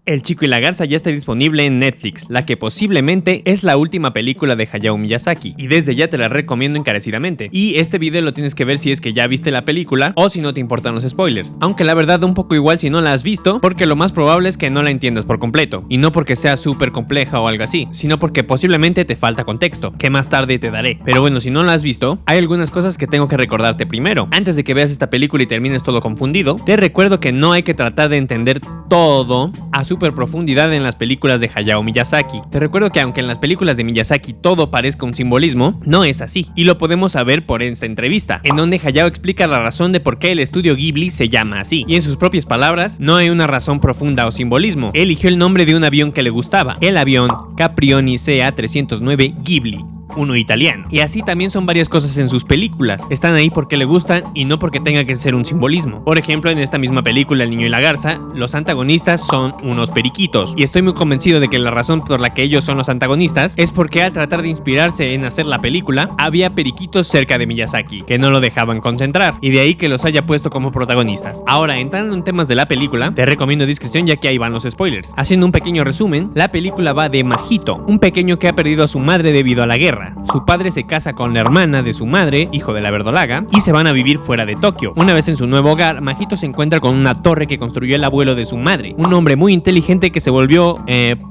El chico y la garza ya está disponible en Netflix, la que posiblemente es la última película de Hayao Miyazaki, y desde ya te la recomiendo encarecidamente. Y este video lo tienes que ver si es que ya viste la película o si no te importan los spoilers, aunque la verdad da un poco igual si no la has visto, porque lo más probable es que no la entiendas por completo, y no porque sea súper compleja o algo así, sino porque posiblemente te falta contexto, que más tarde te daré. Pero bueno, si no la has visto, hay algunas cosas que tengo que recordarte primero. Antes de que veas esta película y termines todo confundido, te recuerdo que no hay que tratar de entender todo a súper profundidad en las películas de Hayao Miyazaki. Te recuerdo que aunque en las películas de Miyazaki todo parezca un simbolismo, no es así, y lo podemos saber por esta entrevista, en donde Hayao explica la razón de por qué el estudio Ghibli se llama así, y en sus propias palabras, no hay una razón profunda o simbolismo. Él eligió el nombre de un avión que le gustaba, el avión Caprioni CA-309 Ghibli, uno italiano. Y así también son varias cosas en sus películas. Están ahí porque le gustan y no porque tenga que ser un simbolismo. Por ejemplo, en esta misma película, El niño y la garza, los antagonistas son unos periquitos. Y estoy muy convencido de que la razón por la que ellos son los antagonistas es porque al tratar de inspirarse en hacer la película, había periquitos cerca de Miyazaki, que no lo dejaban concentrar. Y de ahí que los haya puesto como protagonistas. Ahora, entrando en temas de la película, te recomiendo discreción ya que ahí van los spoilers. Haciendo un pequeño resumen, la película va de Mahito, un pequeño que ha perdido a su madre debido a la guerra. Su padre se casa con la hermana de su madre, hijo de la verdolaga, y se van a vivir fuera de Tokio. Una vez en su nuevo hogar, Mahito se encuentra con una torre que construyó el abuelo de su madre, un hombre muy inteligente que se volvió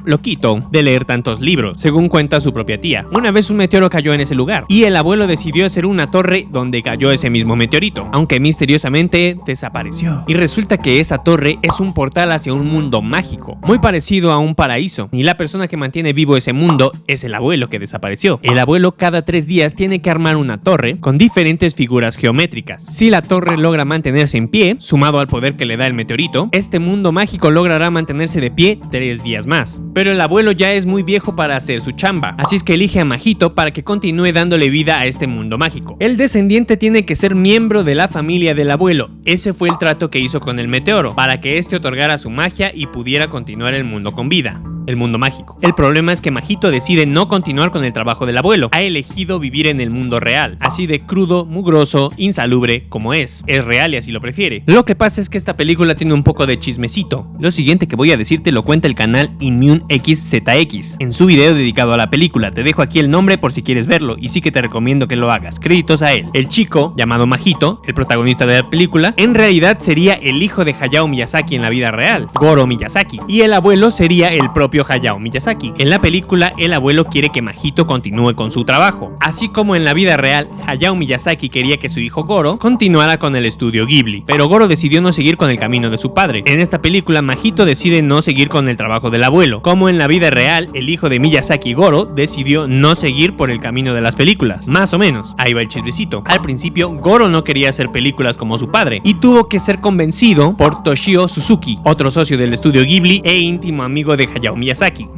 loquito de leer tantos libros, según cuenta su propia tía. Una vez un meteoro cayó en ese lugar, y el abuelo decidió hacer una torre donde cayó ese mismo meteorito, aunque misteriosamente desapareció. Y resulta que esa torre es un portal hacia un mundo mágico, muy parecido a un paraíso, y la persona que mantiene vivo ese mundo es el abuelo que desapareció. El abuelo cada 3 días tiene que armar una torre con diferentes figuras geométricas. Si la torre logra mantenerse en pie, sumado al poder que le da el meteorito, este mundo mágico logrará mantenerse de pie 3 días más. Pero el abuelo ya es muy viejo para hacer su chamba, así es que elige a Mahito para que continúe dándole vida a este mundo mágico. El descendiente tiene que ser miembro de la familia del abuelo. Ese fue el trato que hizo con el meteoro, para que este otorgara su magia y pudiera continuar el mundo con vida. El mundo mágico. El problema es que Mahito decide no continuar con el trabajo del abuelo. Ha elegido vivir en el mundo real, así de crudo, mugroso, insalubre como es. Es real y así lo prefiere. Lo que pasa es que esta película tiene un poco de chismecito. Lo siguiente que voy a decirte lo cuenta el canal ImmuneXZX en su video dedicado a la película. Te dejo aquí el nombre por si quieres verlo, y sí que te recomiendo que lo hagas. Créditos a él. El chico, llamado Mahito, el protagonista de la película, en realidad sería el hijo de Hayao Miyazaki en la vida real, Goro Miyazaki, y el abuelo sería el propio Hayao Miyazaki. En la película, el abuelo quiere que Mahito continúe con su trabajo, así como en la vida real, Hayao Miyazaki quería que su hijo Goro continuara con el estudio Ghibli, pero Goro decidió no seguir con el camino de su padre. En esta película, Mahito decide no seguir con el trabajo del abuelo, como en la vida real, el hijo de Miyazaki, Goro, decidió no seguir por el camino de las películas, más o menos. Ahí va el chismecito. Al principio, Goro no quería hacer películas como su padre, y tuvo que ser convencido por Toshio Suzuki, otro socio del estudio Ghibli e íntimo amigo de Hayao Miyazaki.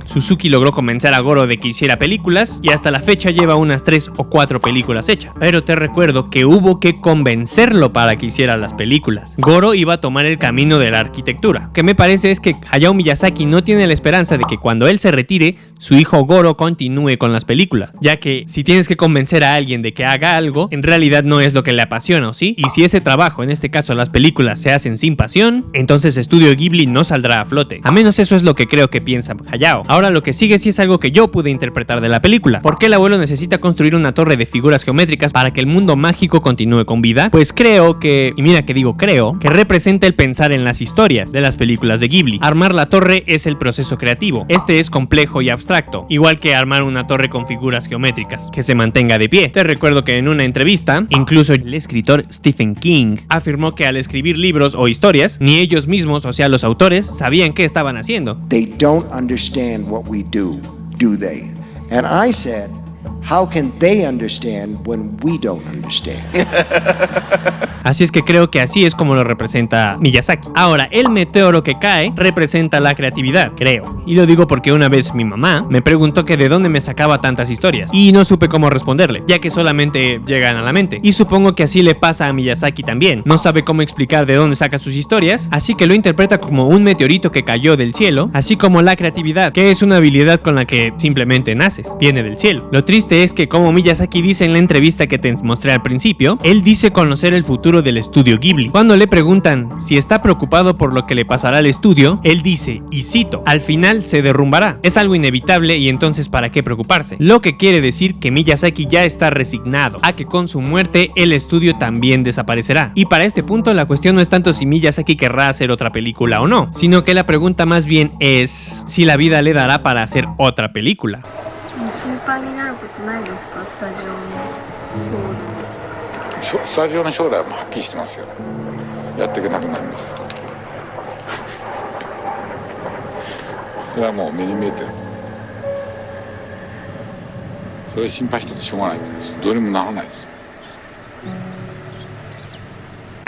Suzuki logró convencer a Goro de que hiciera películas, y hasta la fecha lleva unas 3 o 4 películas hechas. Pero te recuerdo que hubo que convencerlo para que hiciera las películas. Goro iba a tomar el camino de la arquitectura. Lo que me parece es que Hayao Miyazaki no tiene la esperanza de que cuando él se retire, su hijo Goro continúe con las películas, ya que si tienes que convencer a alguien de que haga algo, en realidad no es lo que le apasiona, ¿o sí? Y si ese trabajo, en este caso las películas, se hacen sin pasión, entonces Estudio Ghibli no saldrá a flote. A menos eso es lo que creo que piensa Hayao. Ahora lo que sigue sí es algo que yo pude interpretar de la película. ¿Por qué el abuelo necesita construir una torre de figuras geométricas para que el mundo mágico continúe con vida? Pues creo que, y mira que digo creo, que representa el pensar en las historias de las películas de Ghibli. Armar la torre es el proceso creativo. Este es complejo y abstracto, igual que armar una torre con figuras geométricas que se mantenga de pie. Te recuerdo que en una entrevista, incluso el escritor Stephen King afirmó que al escribir libros o historias, ni ellos mismos, o sea los autores, sabían qué estaban haciendo. They don't understand what we do they? And I said, how can they understand when we don't understand? Así es que creo que así es como lo representa Miyazaki. Ahora, el meteoro que cae representa la creatividad, creo. Y lo digo porque una vez mi mamá me preguntó que de dónde me sacaba tantas historias, y no supe cómo responderle, ya que solamente llegan a la mente. Y supongo que así le pasa a Miyazaki también. No sabe cómo explicar de dónde saca sus historias, así que lo interpreta como un meteorito que cayó del cielo, así como la creatividad, que es una habilidad con la que simplemente naces, viene del cielo. Lo triste chiste es que, como Miyazaki dice en la entrevista que te mostré al principio, él dice conocer el futuro del estudio Ghibli. Cuando le preguntan si está preocupado por lo que le pasará al estudio, él dice, y cito, al final se derrumbará. Es algo inevitable y entonces ¿para qué preocuparse? Lo que quiere decir que Miyazaki ya está resignado a que con su muerte el estudio también desaparecerá. Y para este punto la cuestión no es tanto si Miyazaki querrá hacer otra película o no, sino que la pregunta más bien es si la vida le dará para hacer otra película.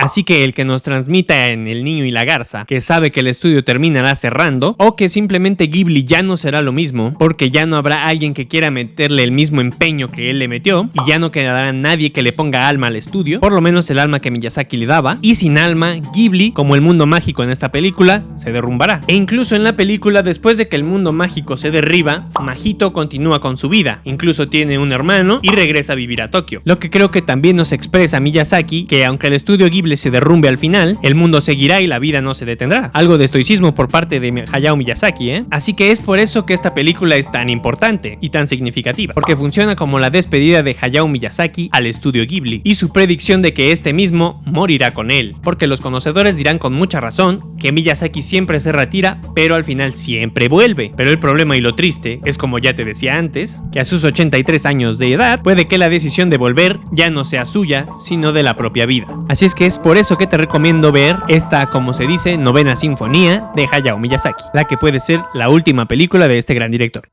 Así que el que nos transmita en El Niño y la Garza que sabe que el estudio terminará cerrando, o que simplemente Ghibli ya no será lo mismo porque ya no habrá alguien que quiera meterle el mismo empeño que él le metió y ya no quedará nadie que le ponga alma al estudio, por lo menos el alma que Miyazaki le daba, y sin alma, Ghibli, como el mundo mágico en esta película, se derrumbará. E incluso en la película, después de que el mundo mágico se derriba, Mahito continúa con su vida, incluso tiene un hermano y regresa a vivir a Tokio, lo que creo que también nos expresa Miyazaki que aunque el estudio Ghibli se derrumbe al final, el mundo seguirá y la vida no se detendrá. Algo de estoicismo por parte de Hayao Miyazaki, ¿eh? Así que es por eso que esta película es tan importante y tan significativa, porque funciona como la despedida de Hayao Miyazaki al estudio Ghibli y su predicción de que este mismo morirá con él, porque los conocedores dirán con mucha razón que Miyazaki siempre se retira, pero al final siempre vuelve. Pero el problema y lo triste es, como ya te decía antes, que a sus 83 años de edad puede que la decisión de volver ya no sea suya, sino de la propia vida. Así es que es por eso que te recomiendo ver esta, como se dice, novena sinfonía de Hayao Miyazaki, la que puede ser la última película de este gran director.